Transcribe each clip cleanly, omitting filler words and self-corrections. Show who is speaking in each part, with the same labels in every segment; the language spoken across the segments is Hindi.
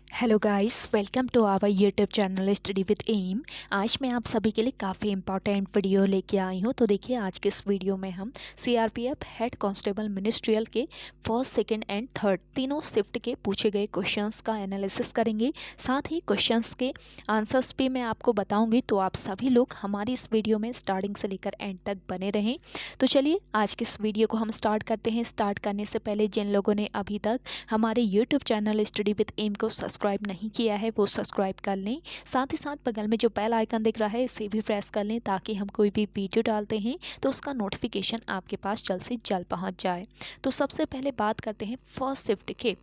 Speaker 1: Hello guys, welcome to our YouTube channel study with M. आज मैं आप सभी के लिए काफ़ी इंपॉर्टेंट वीडियो लेके आई हूँ। तो देखिए, आज के इस वीडियो में हम सीआरपीएफ हेड कांस्टेबल मिनिस्ट्रियल के फर्स्ट, सेकंड एंड थर्ड तीनों शिफ्ट के पूछे गए क्वेश्चंस का एनालिसिस करेंगे। साथ ही क्वेश्चंस के आंसर्स भी मैं आपको बताऊँगी, तो आप सभी लोग हमारी इस वीडियो में स्टार्टिंग से लेकर एंड तक बने रहें। तो चलिए आज के इस वीडियो को हम स्टार्ट करते हैं। स्टार्ट करने से पहले जिन लोगों ने अभी तक हमारे YouTube channel study with M को सब्सक्राइब नहीं किया है वो सब्सक्राइब कर लें। साथ ही साथ बगल में जो बेल आइकन दिख रहा है इसे भी प्रेस कर लें, ताकि हम कोई भी वीडियो डालते हैं तो उसका नोटिफिकेशन आपके पास जल्द से जल्द पहुंच जाए। तो सबसे पहले बात करते हैं फर्स्ट शिफ्ट के।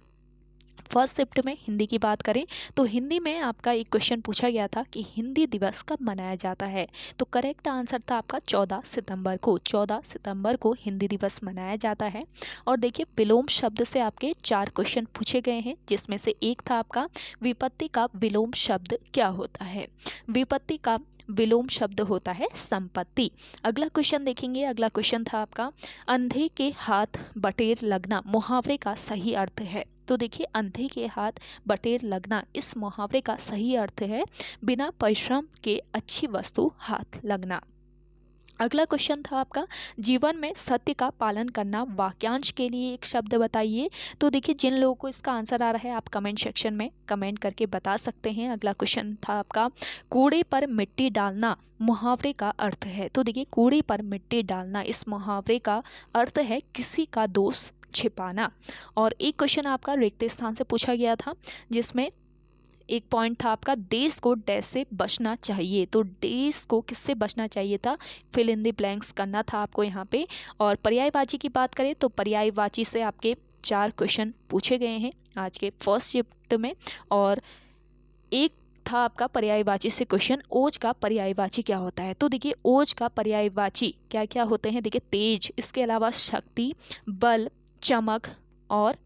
Speaker 1: फर्स्ट शिफ्ट में हिंदी की बात करें तो हिंदी में आपका एक क्वेश्चन पूछा गया था कि हिंदी दिवस कब मनाया जाता है। तो करेक्ट आंसर था आपका 14 सितंबर को। 14 सितंबर को हिंदी दिवस मनाया जाता है। और देखिए, विलोम शब्द से आपके 4 क्वेश्चन पूछे गए हैं, जिसमें से एक था आपका विपत्ति का विलोम शब्द क्या होता है। विपत्ति का विलोम शब्द होता है संपत्ति। अगला क्वेश्चन देखेंगे। अगला क्वेश्चन था आपका अंधे के हाथ बटेर लगना मुहावरे का सही अर्थ है। तो देखिए, अंधे के हाथ बटेर लगना इस मुहावरे का सही अर्थ है बिना परिश्रम के अच्छी वस्तु हाथ लगना। अगला क्वेश्चन था आपका जीवन में सत्य का पालन करना वाक्यांश के लिए एक शब्द बताइए। तो देखिए, जिन लोगों को इसका आंसर आ रहा है आप कमेंट सेक्शन में कमेंट करके बता सकते हैं। अगला क्वेश्चन था आपका कूड़े पर मिट्टी डालना मुहावरे का अर्थ है। तो देखिए, कूड़े पर मिट्टी डालना इस मुहावरे का अर्थ है किसी का दोष छिपाना। और एक क्वेश्चन आपका रिक्त स्थान से पूछा गया था, जिसमें एक पॉइंट था आपका देश को डैश से बचना चाहिए। तो देश को किससे बचना चाहिए था, फिल इन द ब्लैंक्स करना था आपको यहाँ पे। और पर्यायवाची की बात करें तो पर्यायवाची से आपके 4 क्वेश्चन पूछे गए हैं आज के फर्स्ट शिफ्ट में। और एक था आपका पर्यायवाची से क्वेश्चन ओज का पर्यायवाची क्या होता है। तो देखिए, ओज का पर्यायवाची क्या क्या होते हैं। देखिए, तेज, इसके अलावा शक्ति, बल, चमक और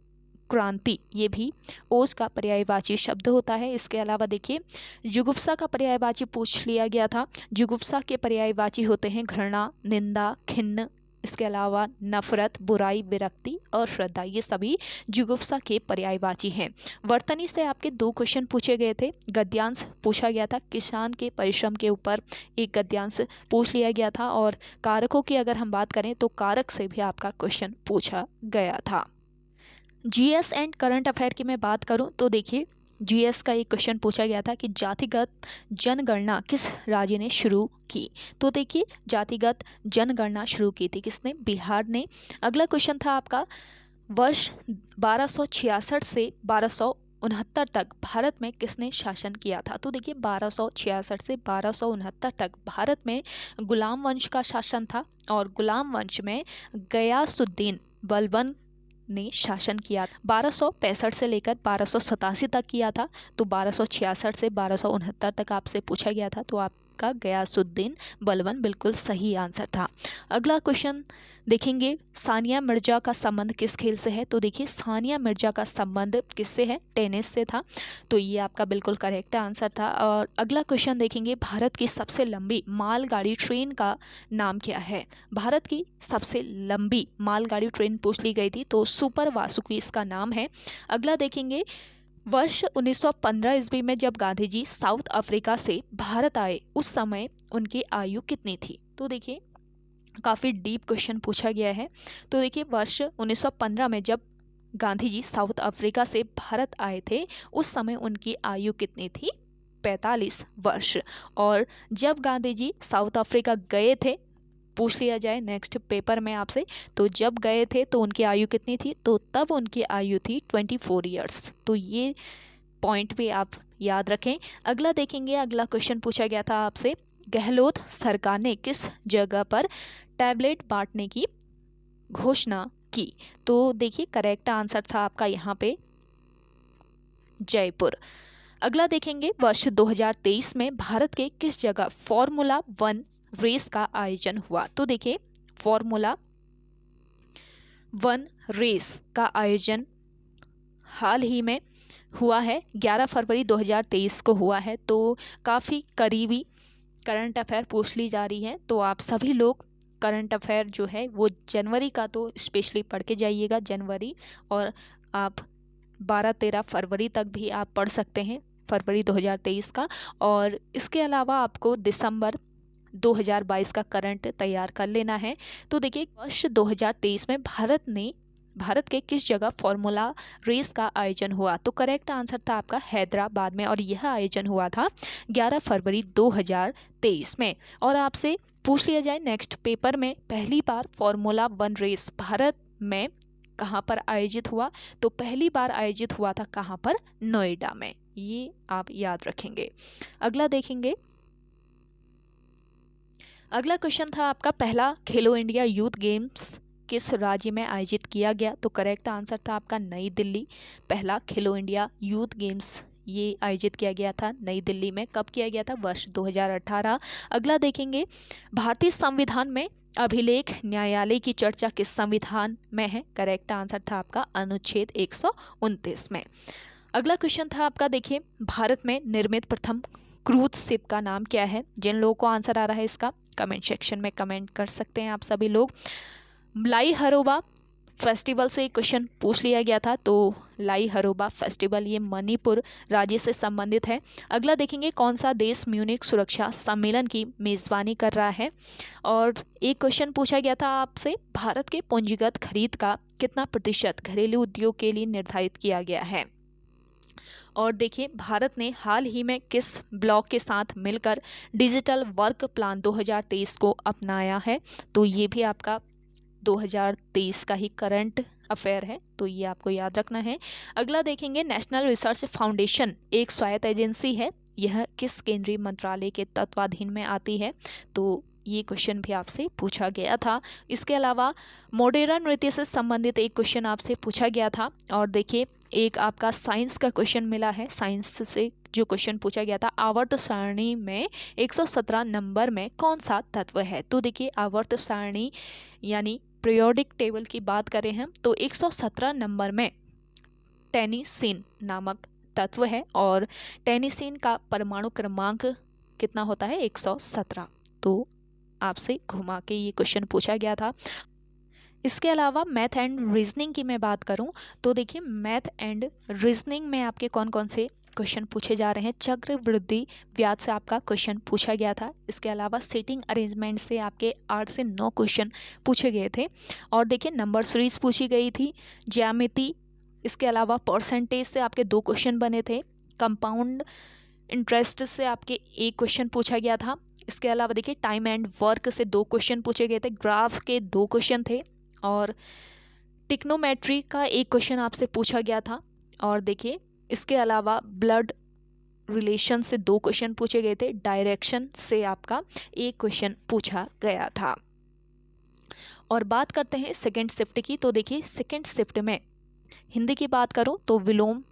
Speaker 1: क्रांति, ये भी ओज का पर्यायवाची शब्द होता है। इसके अलावा देखिए, जुगुप्सा का पर्यायवाची पूछ लिया गया था। जुगुप्सा के पर्यायवाची होते हैं घृणा, निंदा, खिन्न, इसके अलावा नफरत, बुराई, विरक्ति और श्रद्धा, ये सभी जुगुप्सा के पर्यायवाची हैं। वर्तनी से आपके 2 क्वेश्चन पूछे गए थे। गद्यांश पूछा गया था, किसान के परिश्रम के ऊपर एक गद्यांश पूछ लिया गया था। और कारकों की अगर हम बात करें तो कारक से भी आपका क्वेश्चन पूछा गया था। जीएस एंड करंट अफेयर की मैं बात करूं तो देखिए, जीएस का एक क्वेश्चन पूछा गया था कि जातिगत जनगणना किस राज्य ने शुरू की। तो देखिए, जातिगत जनगणना शुरू की थी किसने, बिहार ने। अगला क्वेश्चन था आपका वर्ष 1266 से 1269 तक भारत में किसने शासन किया था। तो देखिए, 1266 से 1269 तक भारत में गुलाम वंश का शासन था। और गुलाम वंश में गयासुद्दीन बलबन ने शासन किया। 1265 से लेकर 1287 तक किया था। तो 1266 से 1269 तक आपसे पूछा गया था, तो आपका गयासुद्दीन बलबन बिल्कुल सही आंसर था। अगला क्वेश्चन देखेंगे, सानिया मिर्जा का संबंध किस खेल से है। तो देखिए, सानिया मिर्जा का संबंध किससे है, टेनिस से था। तो ये आपका बिल्कुल करेक्ट आंसर था। और अगला क्वेश्चन देखेंगे, भारत की सबसे लंबी मालगाड़ी ट्रेन का नाम क्या है। भारत की सबसे लंबी मालगाड़ी ट्रेन पूछ ली गई थी, तो सुपर वासुकी इसका नाम है। अगला देखेंगे, वर्ष 1915 ईस्वी में जब गांधी जी साउथ अफ्रीका से भारत आए उस समय उनकी आयु कितनी थी। तो देखिए, काफ़ी डीप क्वेश्चन पूछा गया है। तो देखिए, वर्ष 1915 में जब गांधी जी साउथ अफ्रीका से भारत आए थे उस समय उनकी आयु कितनी थी, 45 वर्ष। और जब गांधी जी साउथ अफ्रीका गए थे, पूछ लिया जाए नेक्स्ट पेपर में आपसे, तो जब गए थे तो उनकी आयु कितनी थी, तो तब उनकी आयु थी 24 ईयर्स। तो ये पॉइंट भी आप याद रखें। अगला देखेंगे, अगला क्वेश्चन पूछा गया था आपसे, गहलोत सरकार ने किस जगह पर टैबलेट बांटने की घोषणा की। तो देखिए, करेक्ट आंसर था आपका यहाँ पे जयपुर। अगला देखेंगे, वर्ष 2023 में भारत के किस जगह फॉर्मूला 1 रेस का आयोजन हुआ। तो देखिए, फॉर्मूला 1 रेस का आयोजन हाल ही में हुआ है, 11 फरवरी 2023 को हुआ है। तो काफ़ी करीबी करंट अफेयर पूछ ली जा रही है। तो आप सभी लोग करंट अफेयर जो है वो जनवरी का तो स्पेशली पढ़ के जाइएगा, जनवरी। और आप 12-13 फरवरी तक भी आप पढ़ सकते हैं, फरवरी 2023 का। और इसके अलावा आपको दिसंबर 2022 का करंट तैयार कर लेना है। तो देखिए वर्ष 2023 में भारत के किस जगह फार्मूला रेस का आयोजन हुआ? तो करेक्ट आंसर था आपका हैदराबाद में, और यह आयोजन हुआ था 11 फरवरी 2023 में। और आपसे पूछ लिया जाए नेक्स्ट पेपर में, पहली बार फार्मूला 1 रेस भारत में कहाँ पर आयोजित हुआ? तो पहली बार आयोजित हुआ था कहाँ पर? नोएडा में। ये आप याद रखेंगे। अगला देखेंगे, अगला क्वेश्चन था आपका, पहला खेलो इंडिया यूथ गेम्स किस राज्य में आयोजित किया गया? तो करेक्ट आंसर था आपका नई दिल्ली। पहला खेलो इंडिया यूथ गेम्स ये आयोजित किया गया था नई दिल्ली में। कब किया गया था? वर्ष 2018। अगला देखेंगे, भारतीय संविधान में अभिलेख न्यायालय की चर्चा किस संविधान में है? करेक्ट आंसर था आपका अनुच्छेद 129 में। अगला क्वेश्चन था आपका, देखिए भारत में निर्मित प्रथम क्रूज शिप का नाम क्या है? जिन लोगों को आंसर आ रहा है इसका कमेंट सेक्शन में कमेंट कर सकते हैं आप सभी लोग। लाई हरोबा फेस्टिवल से क्वेश्चन पूछ लिया गया था, तो लाई हरोबा फेस्टिवल ये मणिपुर राज्य से संबंधित है। अगला देखेंगे, कौन सा देश म्यूनिख सुरक्षा सम्मेलन की मेज़बानी कर रहा है? और एक क्वेश्चन पूछा गया था आपसे, भारत के पूंजीगत खरीद का कितना प्रतिशत घरेलू उद्योग के लिए निर्धारित किया गया है? और देखिए भारत ने हाल ही में किस ब्लॉक के साथ मिलकर डिजिटल वर्क प्लान 2023 को अपनाया है? तो ये भी आपका 2023 का ही करंट अफेयर है, तो ये आपको याद रखना है। अगला देखेंगे, नेशनल रिसर्च फाउंडेशन एक स्वायत्त एजेंसी है, यह किस केंद्रीय मंत्रालय के तत्वाधीन में आती है? तो ये क्वेश्चन भी आपसे पूछा गया था। इसके अलावा मॉडर्न नृत्य से संबंधित एक क्वेश्चन आपसे पूछा गया था। और देखिए एक आपका साइंस का क्वेश्चन मिला है, साइंस से जो क्वेश्चन पूछा गया था, आवर्त सारणी में 117 नंबर में कौन सा तत्व है? तो देखिए आवर्त सारणी यानी पीरियोडिक टेबल की बात करें हम तो 117 नंबर में टेनिसिन नामक तत्व है, और टेनिसिन का परमाणु क्रमांक कितना होता है? 117। तो आपसे घुमा के ये क्वेश्चन पूछा गया था। इसके अलावा मैथ एंड रीजनिंग की मैं बात करूं तो देखिए मैथ एंड रीजनिंग में आपके कौन कौन से क्वेश्चन पूछे जा रहे हैं? चक्रवृद्धि ब्याज से आपका क्वेश्चन पूछा गया था। इसके अलावा सीटिंग अरेंजमेंट से आपके 8 से 9 क्वेश्चन पूछे गए थे। और देखिए नंबर सीरीज पूछी गई थी, ज्यामिति, इसके अलावा परसेंटेज से आपके 2 क्वेश्चन बने थे, कंपाउंड इंटरेस्ट से आपके 1 क्वेश्चन पूछा गया था। इसके अलावा देखिए टाइम एंड वर्क से 2 क्वेश्चन पूछे गए थे, ग्राफ के 2 क्वेश्चन थे, और टिक्नोमेट्री का 1 क्वेश्चन आपसे पूछा गया था। और देखिए इसके अलावा ब्लड रिलेशन से 2 क्वेश्चन पूछे गए थे, डायरेक्शन से आपका 1 क्वेश्चन पूछा गया था। और बात करते हैं सेकंड शिफ्ट की, तो देखिए सेकंड शिफ्ट में हिंदी की बात करूं तो विलोम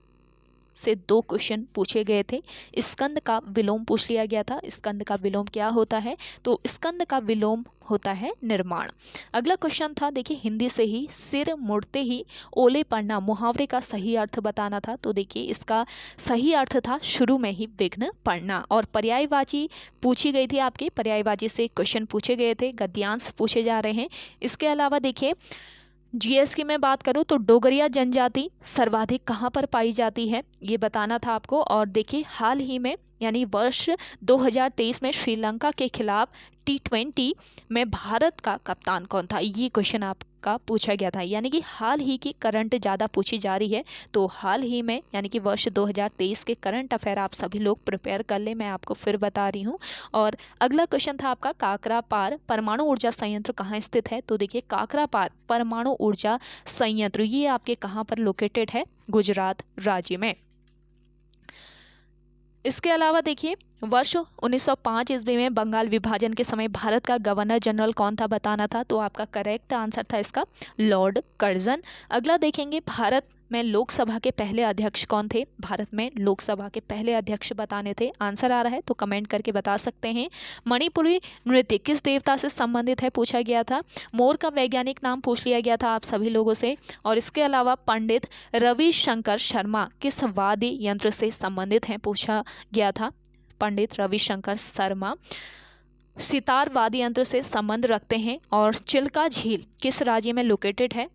Speaker 1: से 2 क्वेश्चन पूछे गए थे। स्कंद का विलोम पूछ लिया गया था। स्कंद का विलोम क्या होता है? तो स्कंद का विलोम होता है निर्माण। अगला क्वेश्चन था देखिए हिंदी से ही सिर मुड़ते ही ओले पड़ना मुहावरे का सही अर्थ बताना था। तो देखिए इसका सही अर्थ था शुरू में ही विघ्न पड़ना। और पर्यायवाची पूछी गई थी, आपके पर्यायवाची से क्वेश्चन पूछे गए थे, गद्यांश पूछे जा रहे हैं। इसके अलावा देखिए जीएस की मैं बात करूं तो डोगरिया जनजाति सर्वाधिक कहां पर पाई जाती है ये बताना था आपको। और देखिए हाल ही में यानी वर्ष 2023 में श्रीलंका के खिलाफ T20 में भारत का कप्तान कौन था? ये क्वेश्चन आपका पूछा गया था। यानी कि हाल ही की करंट ज़्यादा पूछी जा रही है, तो हाल ही में यानी कि वर्ष 2023 के करंट अफेयर आप सभी लोग प्रिपेयर कर लें, मैं आपको फिर बता रही हूँ। और अगला क्वेश्चन था आपका काकरापार परमाणु ऊर्जा संयंत्र कहाँ स्थित है? तो देखिए काकरापार परमाणु ऊर्जा संयंत्र ये आपके कहाँ पर लोकेटेड है? गुजरात राज्य में। इसके अलावा देखिए वर्ष 1905 ईस्वी में बंगाल विभाजन के समय भारत का गवर्नर जनरल कौन था बताना था। तो आपका करेक्ट आंसर था इसका लॉर्ड कर्जन। अगला देखेंगे भारत में लोकसभा के पहले अध्यक्ष कौन थे? भारत में लोकसभा के पहले अध्यक्ष बताने थे। आंसर आ रहा है तो कमेंट करके बता सकते हैं। मणिपुरी नृत्य किस देवता से संबंधित है पूछा गया था। मोर का वैज्ञानिक नाम पूछ लिया गया था आप सभी लोगों से। और इसके अलावा पंडित रविशंकर शर्मा किस वाद्य यंत्र से संबंधित हैं पूछा गया था। पंडित रविशंकर शर्मा सितार वाद्य यंत्र से संबंध रखते हैं। और चिल्का झील किस राज्य में लोकेटेड है?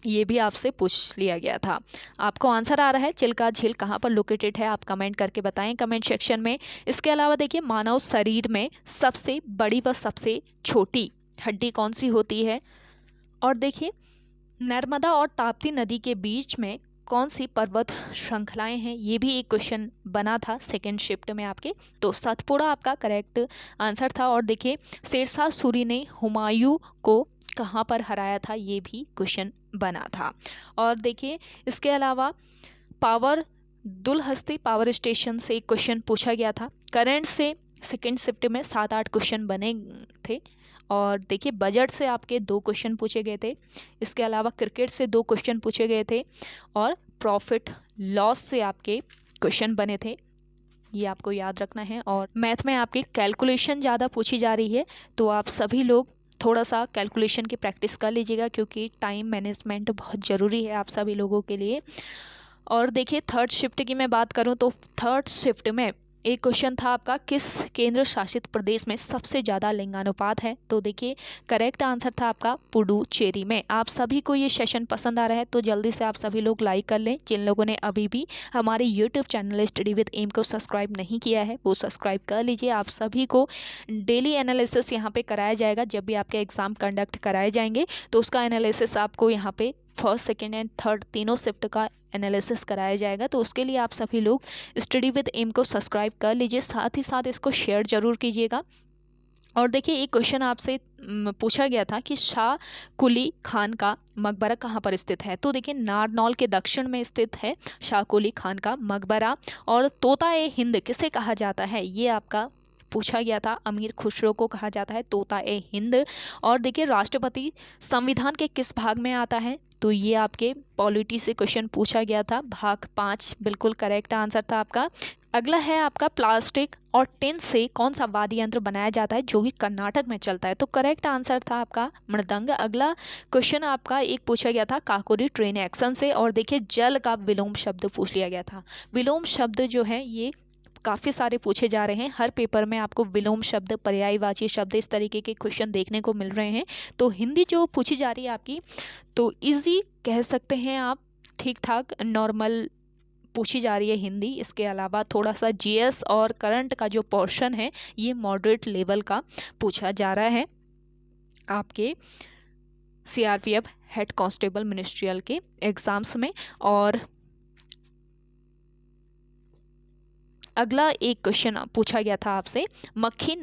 Speaker 1: ये भी आपसे पूछ लिया गया था। आपको आंसर आ रहा है, चिल्का झील कहाँ पर लोकेटेड है, आप कमेंट करके बताएं कमेंट सेक्शन में। इसके अलावा देखिए, मानव शरीर में सबसे बड़ी व सबसे छोटी हड्डी कौन सी होती है। और देखिए, नर्मदा और ताप्ती नदी के बीच में कौन सी पर्वत श्रृंखलाएं हैं, ये भी एक क्वेश्चन बना था सेकेंड शिफ्ट में आपके। तो सतपुड़ा आपका करेक्ट आंसर था। और देखिए, शेरशाह सूरी ने हुमायूं को कहाँ पर हराया था, ये भी क्वेश्चन बना था। और देखिए, इसके अलावा पावर दुलहस्ती पावर स्टेशन से एक क्वेश्चन पूछा गया था। करंट से सेकेंड शिफ्ट में 7-8 क्वेश्चन बने थे। और देखिए, बजट से आपके 2 क्वेश्चन पूछे गए थे। इसके अलावा क्रिकेट से 2 क्वेश्चन पूछे गए थे और प्रॉफिट लॉस से आपके क्वेश्चन बने थे, ये आपको याद रखना है। और मैथ में आपकी कैलकुलेशन ज़्यादा पूछी जा रही है, तो आप सभी लोग थोड़ा सा कैलकुलेशन की प्रैक्टिस कर लीजिएगा, क्योंकि टाइम मैनेजमेंट बहुत ज़रूरी है आप सभी लोगों के लिए। और देखिए, थर्ड शिफ्ट की मैं बात करूं तो थर्ड शिफ्ट में एक क्वेश्चन था आपका, किस केंद्र शासित प्रदेश में सबसे ज़्यादा लिंगानुपात है। तो देखिए, करेक्ट आंसर था आपका पुडुचेरी में। आप सभी को ये सेशन पसंद आ रहा है तो जल्दी से आप सभी लोग लाइक कर लें। जिन लोगों ने अभी भी हमारे YouTube channel study with M को सब्सक्राइब नहीं किया है वो सब्सक्राइब कर लीजिए। आप सभी को डेली एनालिसिस यहाँ पे कराया जाएगा। जब भी आपके एग्ज़ाम कंडक्ट कराए जाएंगे तो उसका एनालिसिस आपको यहाँ पे फर्स्ट सेकेंड एंड थर्ड तीनों शिफ्ट का एनालिसिस कराया जाएगा। तो उसके लिए आप सभी लोग स्टडी विद एम को सब्सक्राइब कर लीजिए, साथ ही साथ इसको शेयर जरूर कीजिएगा। और देखिए, एक क्वेश्चन आपसे पूछा गया था कि शाह कुली खान का मकबरा कहाँ पर स्थित है। तो देखिए, नारनौल के दक्षिण में स्थित है शाह कुली खान का मकबरा। और तोता ए हिंद किसे कहा जाता है, ये आपका पूछा गया था। अमीर खुसरो को कहा जाता है तोता ए हिंद। और देखिए, राष्ट्रपति संविधान के किस भाग में आता है, तो ये आपके पॉलिटी से क्वेश्चन पूछा गया था, भाग 5 बिल्कुल करेक्ट आंसर था आपका। अगला है आपका, प्लास्टिक और टिन से कौन सा वाद्य यंत्र बनाया जाता है जो कि कर्नाटक में चलता है। तो करेक्ट आंसर था आपका मृदंग। अगला क्वेश्चन आपका एक पूछा गया था काकोरी ट्रेन एक्शन से। और देखिए, जल का विलोम शब्द पूछ लिया गया था। विलोम शब्द जो है ये काफ़ी सारे पूछे जा रहे हैं, हर पेपर में आपको विलोम शब्द, पर्यायवाची शब्द, इस तरीके के क्वेश्चन देखने को मिल रहे हैं। तो हिंदी जो पूछी जा रही है आपकी, तो इजी कह सकते हैं आप, ठीक ठाक नॉर्मल पूछी जा रही है हिंदी। इसके अलावा थोड़ा सा जीएस और करंट का जो पोर्शन है ये मॉडरेट लेवल का पूछा जा रहा है आपके सीआरपीएफ हेड कांस्टेबल मिनिस्ट्रियल के एग्जाम्स में। और अगला एक क्वेश्चन पूछा गया था आपसे, मक्खी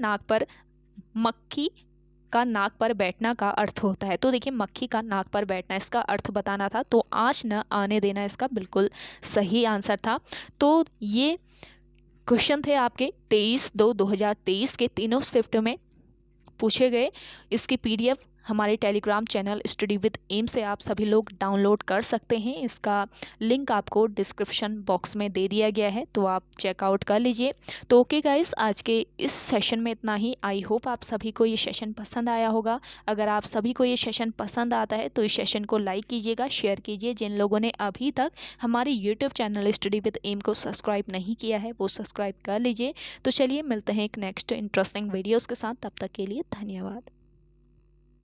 Speaker 1: का नाक पर बैठना का अर्थ होता है। तो देखिए, मक्खी का नाक पर बैठना, इसका अर्थ बताना था। तो आँच न आने देना इसका बिल्कुल सही आंसर था। तो ये क्वेश्चन थे आपके 23/2/2023 के तीनों शिफ्ट में पूछे गए। इसकी पीडीएफ हमारे Telegram channel study with M से आप सभी लोग डाउनलोड कर सकते हैं। इसका लिंक आपको डिस्क्रिप्शन बॉक्स में दे दिया गया है, तो आप चेकआउट कर लीजिए। तो ओके गाइस, आज के इस सेशन में इतना ही। आई होप आप सभी को ये सेशन पसंद आया होगा। अगर आप सभी को ये सेशन पसंद आता है तो इस सेशन को लाइक कीजिएगा, शेयर कीजिए। जिन लोगों ने अभी तक हमारे YouTube channel study with M को सब्सक्राइब नहीं किया है वो सब्सक्राइब कर लीजिए। तो चलिए, मिलते हैं एक नेक्स्ट इंटरेस्टिंग वीडियोज़ के साथ। तब तक के लिए धन्यवाद।